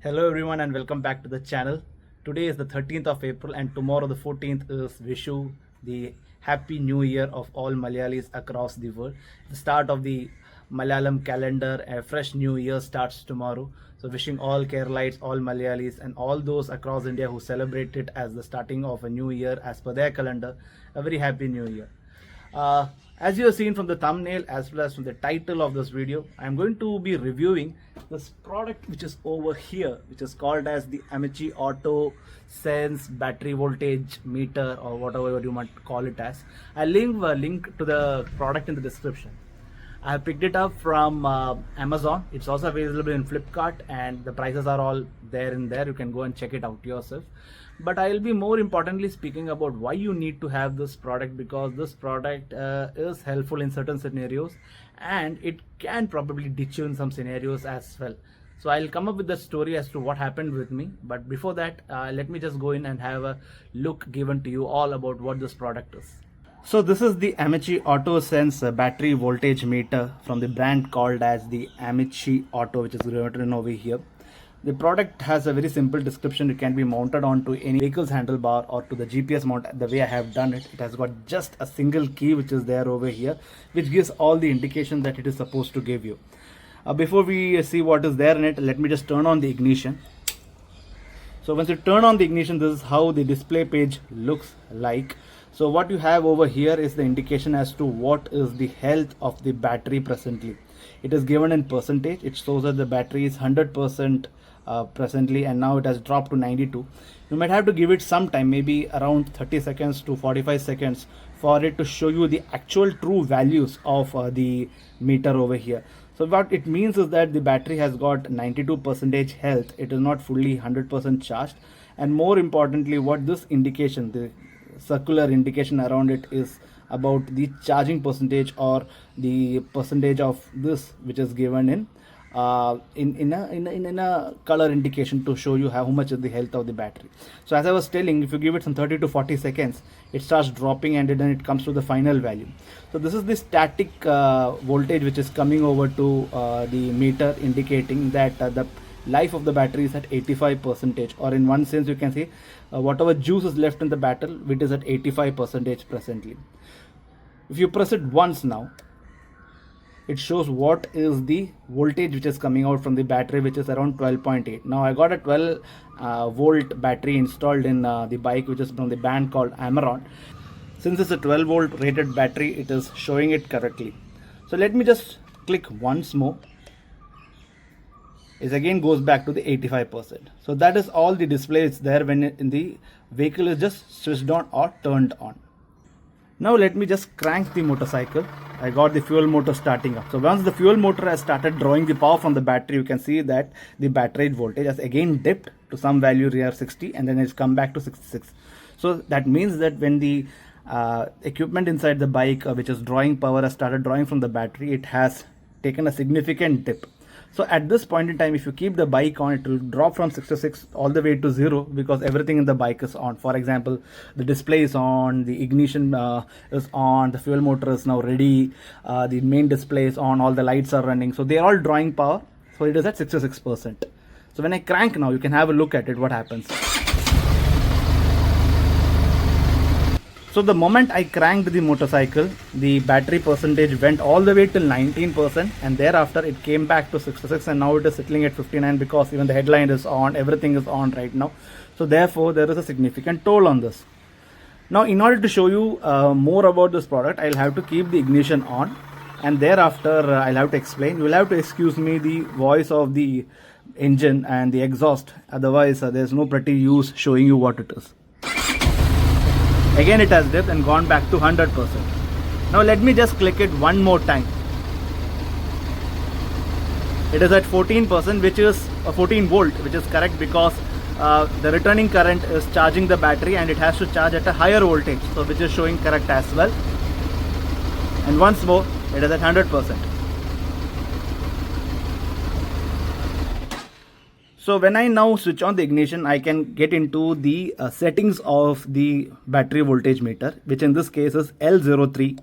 Hello everyone and welcome back to the channel. Today is the 13th of April and tomorrow the 14th is Vishu, the happy new year of all Malayalis across the world. The start of the Malayalam calendar, a fresh new year starts tomorrow. So wishing all Keralites, all Malayalis and all those across India who celebrate it as the starting of a new year as per their calendar, a very happy new year. Uh, as you have seen from the thumbnail as well as from the title of this video, I am going to be reviewing this product which is over here, which is called as the Amici Auto Sense battery voltage meter, or whatever you might call it as. I'll leave a link to the product in the description. I have picked it up from Amazon. It's also available in Flipkart and the prices are all there in there. You can go and check it out yourself. But I'll be more importantly speaking about why you need to have this product, because this product is helpful in certain scenarios and it can probably ditch you in some scenarios as well. So I'll come up with the story as to what happened with me. But before that, let me just go in and have a look given to you all about what this product is. So this is the Amici Auto Sense battery voltage meter from the brand called as the Amici Auto, which is written over here. The product has a very simple description. It can be mounted onto any vehicle's handlebar or to the GPS mount. The way I have done it, it has got just a single key which is there over here, which gives all the indication that it is supposed to give you. Before we see what is there in it, let me just turn on the ignition. So once you turn on the ignition, this is how the display page looks like. So what you have over here is the indication as to what is the health of the battery presently. It is given in percentage. It shows that the battery is 100% presently, and now it has dropped to 92. You might have to give it some time, maybe around 30 seconds to 45 seconds for it to show you the actual true values of the meter over here. So what it means is that the battery has got 92% health. It is not fully 100% charged. And more importantly, what this indication, the circular indication around it, is about the charging percentage, or the percentage of this which is given in a color indication to show you how much is the health of the battery. So as I was telling, if you give it some 30 to 40 seconds, it starts dropping and then it comes to the final value. So this is the static voltage which is coming over to the meter, indicating that the life of the battery is at 85%, or in one sense you can say whatever juice is left in the battle, which is at 85% presently. If you press it once now, it shows what is the voltage which is coming out from the battery, which is around 12.8. Now I got a 12 volt battery installed in the bike, which is from the brand called Amaron. Since it's a 12 volt rated battery, it is showing it correctly. So let me just click once more. It again goes back to the 85%. So that is all the display is there when in the vehicle is just switched on or turned on. Now let me just crank the motorcycle. I got the fuel motor starting up. So once the fuel motor has started drawing the power from the battery, you can see that the battery voltage has again dipped to some value near 60 and then it's come back to 66. So that means that when the equipment inside the bike which is drawing power has started drawing from the battery, it has taken a significant dip. So at this point in time, if you keep the bike on, it will drop from 66 all the way to 0, because everything in the bike is on. For example, the display is on, the ignition is on, the fuel motor is now ready, the main display is on, all the lights are running. So they are all drawing power. So it is at 66%. So when I crank now, you can have a look at it, what happens. So the moment I cranked the motorcycle, the battery percentage went all the way till 19%, and thereafter it came back to 66, and now it is settling at 59, because even the headline is on, everything is on right now. So therefore there is a significant toll on this. Now in order to show you more about this product, I'll have to keep the ignition on, and thereafter I'll have to explain. You will have to excuse me the voice of the engine and the exhaust, otherwise there's no pretty use showing you what it is. Again it has dipped and gone back to 100%. Now let me just click it one more time. It is at 14%, which is 14 volt, which is correct, because the returning current is charging the battery and it has to charge at a higher voltage, so which is showing correct as well. And once more, it is at 100%. So when I now switch on the ignition, I can get into the settings of the battery voltage meter, which in this case is L03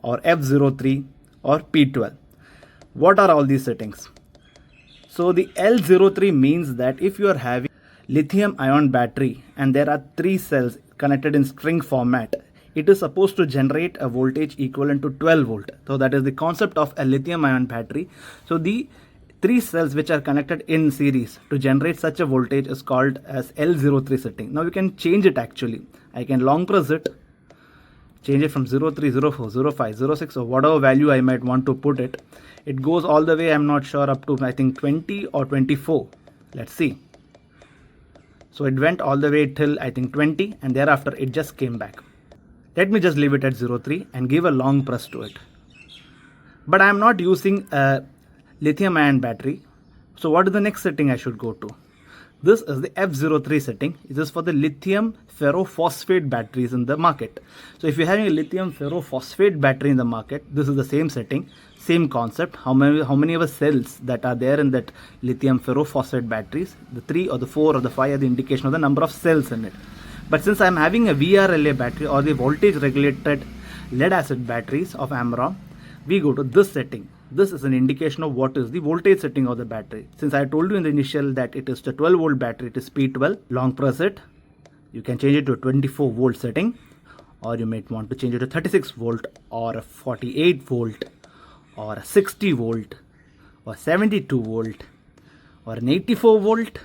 or F03 or P12. What are all these settings? So the L03 means that if you are having lithium ion battery and there are 3 cells connected in string format, it is supposed to generate a voltage equivalent to 12 volt. So that is the concept of a lithium ion battery. So the 3 cells which are connected in series to generate such a voltage is called as L03 setting. Now you can change it actually. I can long press it, change it from 03, 04, 05, 06 or whatever value I might want to put it. It goes all the way, I'm not sure, up to I think 20 or 24. Let's see. So it went all the way till I think 20 and thereafter it just came back. Let me just leave it at 03 and give a long press to it. But I am not using a lithium ion battery. So what is the next setting I should go to? This is the F03 setting. It is for the lithium ferrophosphate batteries in the market. So if you're having a lithium ferrophosphate battery in the market, this is the same setting, same concept. How many of the cells that are there in that lithium ferrophosphate batteries, the 3 or the 4 or the 5 are the indication of the number of cells in it. But since I'm having a VRLA battery or the voltage regulated lead acid batteries of Amron, we go to this setting. This is an indication of what is the voltage setting of the battery. Since I told you in the initial that it is the 12 volt battery, it is P12. Long press it. You can change it to a 24 volt setting, or you might want to change it to 36 volt or a 48 volt or a 60 volt or 72 volt or an 84 volt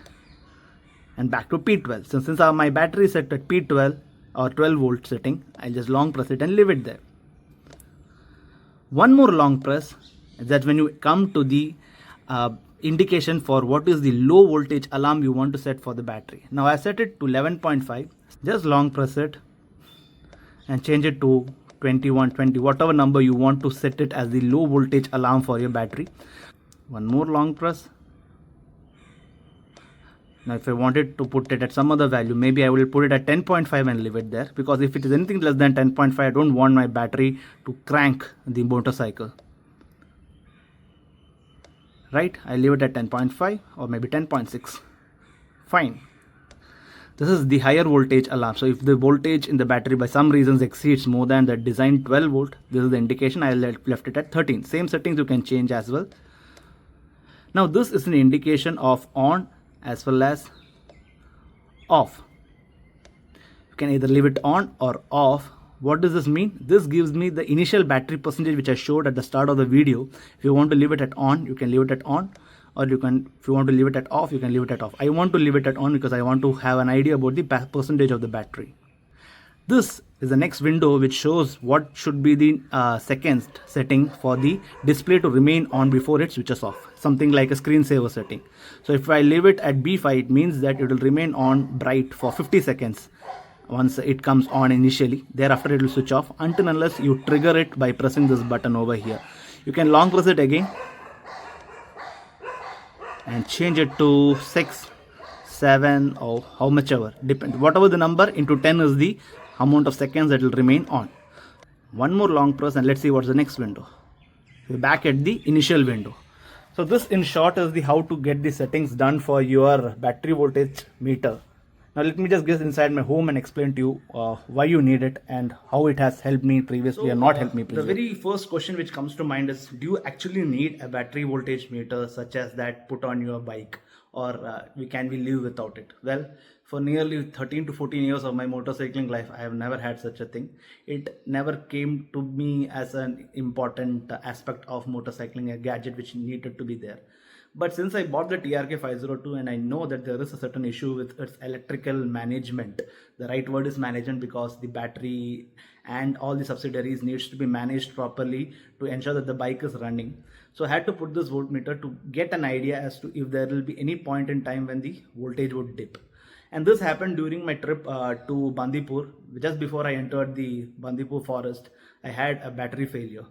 and back to P12. So since my battery is set at P12 or 12 volt setting, I'll just long press it and leave it there. One more long press, that's when you come to the indication for what is the low voltage alarm you want to set for the battery. Now I set it to 11.5. Just long press it and change it to 21, 20, whatever number you want to set it as the low voltage alarm for your battery. One more long press. Now if I wanted to put it at some other value, maybe I will put it at 10.5 and leave it there, because if it is anything less than 10.5, I don't want my battery to crank the motorcycle. Right, I leave it at 10.5 or maybe 10.6. Fine. This is the higher voltage alarm. So if the voltage in the battery by some reasons exceeds more than the designed 12 volt, this is the indication. I left it at 13. Same settings you can change as well. Now this is an indication of on as well as off. You can either leave it on or off. What does this mean? This gives me the initial battery percentage which I showed at the start of the video. If you want to leave it at on, you can leave it at on, or if you want to leave it at off, you can leave it at off. I want to leave it at on because I want to have an idea about the percentage of the battery. This is the next window which shows what should be the second setting for the display to remain on before it switches off. Something like a screensaver setting. So if I leave it at B5, it means that it will remain on bright for 50 seconds. Once it comes on initially, thereafter it will switch off until unless you trigger it by pressing this button over here. You can long press it again and change it to 6, 7 or how much ever, depends. Whatever the number into 10 is the amount of seconds that will remain on. One more long press and let's see what's the next window. We're back at the initial window. So this in short is the how to get the settings done for your battery voltage meter. Now let me just get inside my home and explain to you why you need it and how it has helped me previously or not helped me previously. The very first question which comes to mind is, do you actually need a battery voltage meter such as that put on your bike, or can we live without it? Well, for nearly 13 to 14 years of my motorcycling life, I have never had such a thing. It never came to me as an important aspect of motorcycling, a gadget which needed to be there. But since I bought the TRK 502 and I know that there is a certain issue with its electrical management, the right word is management, because the battery and all the subsidiaries needs to be managed properly to ensure that the bike is running. So I had to put this voltmeter to get an idea as to if there will be any point in time when the voltage would dip. And this happened during my trip to Bandipur. Just before I entered the Bandipur forest, I had a battery failure.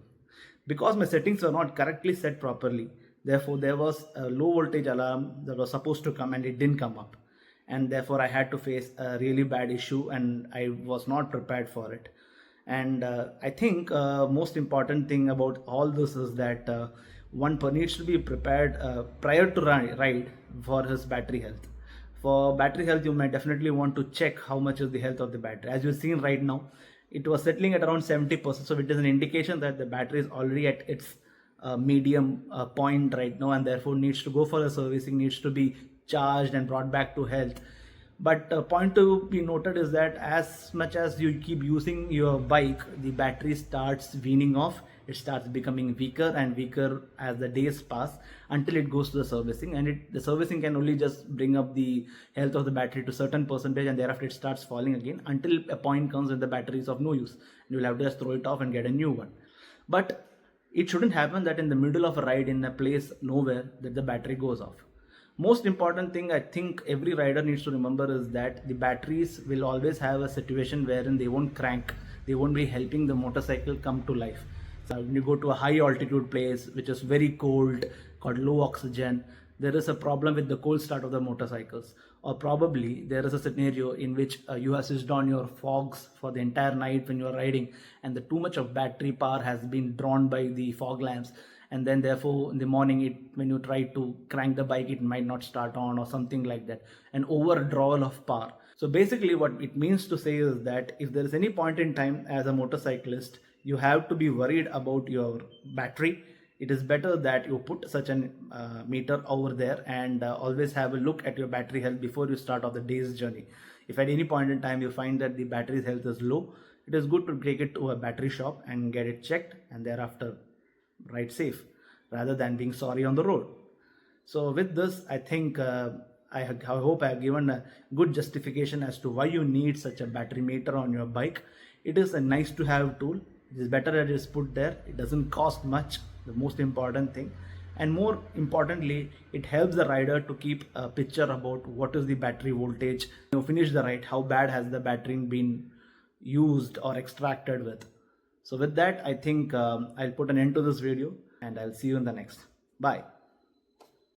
Because my settings were not correctly set properly, therefore there was a low voltage alarm that was supposed to come and it didn't come up. And therefore I had to face a really bad issue and I was not prepared for it. And I think most important thing about all this is that one needs to be prepared prior to ride for his battery health. For battery health, you might definitely want to check how much is the health of the battery. As you've seen right now, it was settling at around 70%. So it is an indication that the battery is already at its medium point right now, and therefore needs to go for a servicing, needs to be charged and brought back to health. But a point to be noted is that as much as you keep using your bike, the battery starts weaning off. It starts becoming weaker and weaker as the days pass until it goes to the servicing. And the servicing can only just bring up the health of the battery to a certain percentage, and thereafter it starts falling again until a point comes when the battery is of no use. And you'll have to just throw it off and get a new one. But it shouldn't happen that in the middle of a ride in a place nowhere that the battery goes off. Most important thing I think every rider needs to remember is that the batteries will always have a situation wherein they won't crank, they won't be helping the motorcycle come to life. So when you go to a high altitude place which is very cold, got low oxygen, there is a problem with the cold start of the motorcycles. Or probably there is a scenario in which you have switched on your fogs for the entire night when you are riding, and the too much of battery power has been drawn by the fog lamps, and then therefore in the morning when you try to crank the bike it might not start on or something like that, an overdrawal of power. So basically what it means to say is that if there is any point in time as a motorcyclist you have to be worried about your battery, it is better that you put such an meter over there and always have a look at your battery health before you start off the day's journey. If at any point in time you find that the battery's health is low, it is good to take it to a battery shop and get it checked, and thereafter ride safe rather than being sorry on the road. So with this, I think I hope I have given a good justification as to why you need such a battery meter on your bike. It is a nice to have tool. It is better that it is put there. It doesn't cost much, the most important thing. And more importantly, it helps the rider to keep a picture about what is the battery voltage. Finish the ride, how bad has the battery been used or extracted with. So with that, I think I'll put an end to this video and I'll see you in the next. Bye.